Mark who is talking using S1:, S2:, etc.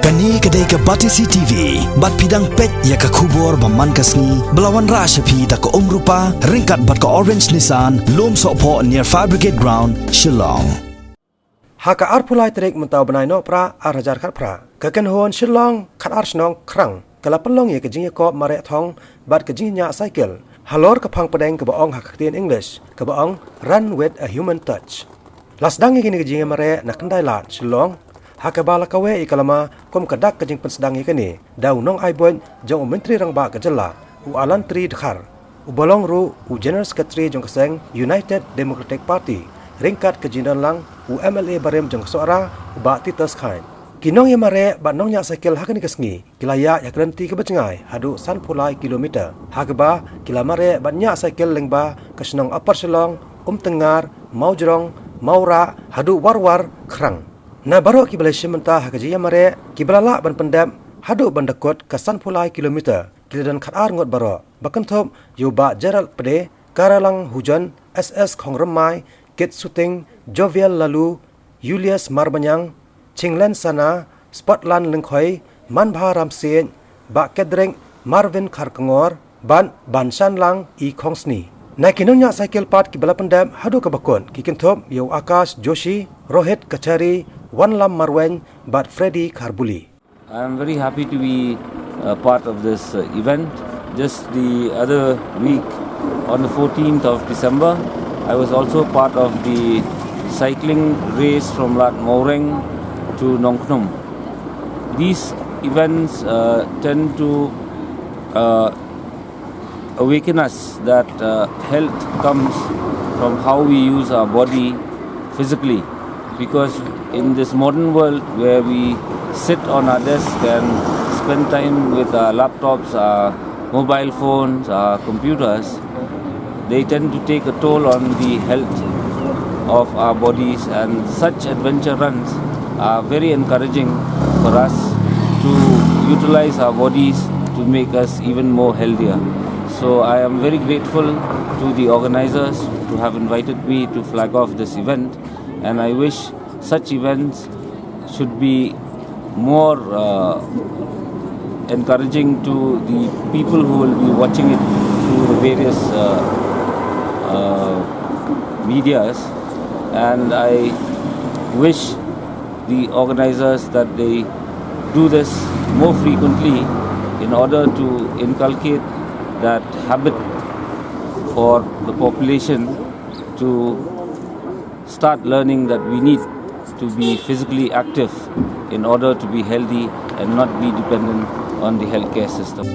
S1: Kani kedai ke Batisi TV, bat pidang pet ya ke kubur baman kasni, belawan rashapi da ke rupa, ringkat bat ke Orange Nissan, lom sokpo near Fire Brigade Ground, Shillong.
S2: Haka arpulai terik mentau benai no pra arajar kat pra. Keken hon Shillong kat arsenong krang. Kala pelong ya ke Jingïakob Mareh thong bat ke Jingjngai cycle. Halor ke pang pedeng ke baong Haka English, ke baong run with a human touch. Lasdang ya kini ke Jingjngai Mareh nak kendai lat Shillong. Haka bala kawe ikalama kom kadak ke jing pensedang ikani dau nong aibon jong menteri rang ba ke jela u alan tri dekhar u bolong ru u general secretary jong keseng United Democratic Party ringkat ke jindan lang u MLA barem jong suara u ba titus khain kinong ya Mareh ba nong nya cycle hakani kesngi kilaya ya kerenti ke Jingjngai hadu san pulai kilometer haka ba kila Mareh ba nya cycle lengba ke senong upper Shillong tengar mau jerong mau ra hadu war krang. Na baru kibala shimenta haka jiya Mareh kibala la ban pendam hadu bandakot kasan pulai kilometer kiladan khatar ngot baro bakan thop yuba jaral pede karalang hujan SS khongremai kit shooting jovial lalu Julius Marbanyang Chinglen sana Spotland lengkhoi manbha ramsen ba kedreng Marvin Kharkangor ban lang I khongsni. Na kinongnya cycle part kibala pendam hadu kabakon kikin thop yu Akash Joshi Rohit Kachari One Lam Marwen but Freddy Karbuli.
S3: I am very happy to be part of this event. Just the other week, on the 14th of December, I was also part of the cycling race from Lat Moreng to Nong Khnum. These events tend to awaken us that health comes from how we use our body physically. Because in this modern world where we sit on our desk and spend time with our laptops, our mobile phones, our computers, they tend to take a toll on the health of our bodies, and such adventure runs are very encouraging for us to utilize our bodies to make us even more healthier. So I am very grateful to the organizers to have invited me to flag off this event. And I wish such events should be more encouraging to the people who will be watching it through the various medias. And I wish the organizers that they do this more frequently in order to inculcate that habit for the population to start learning that we need to be physically active in order to be healthy and not be dependent on the healthcare system.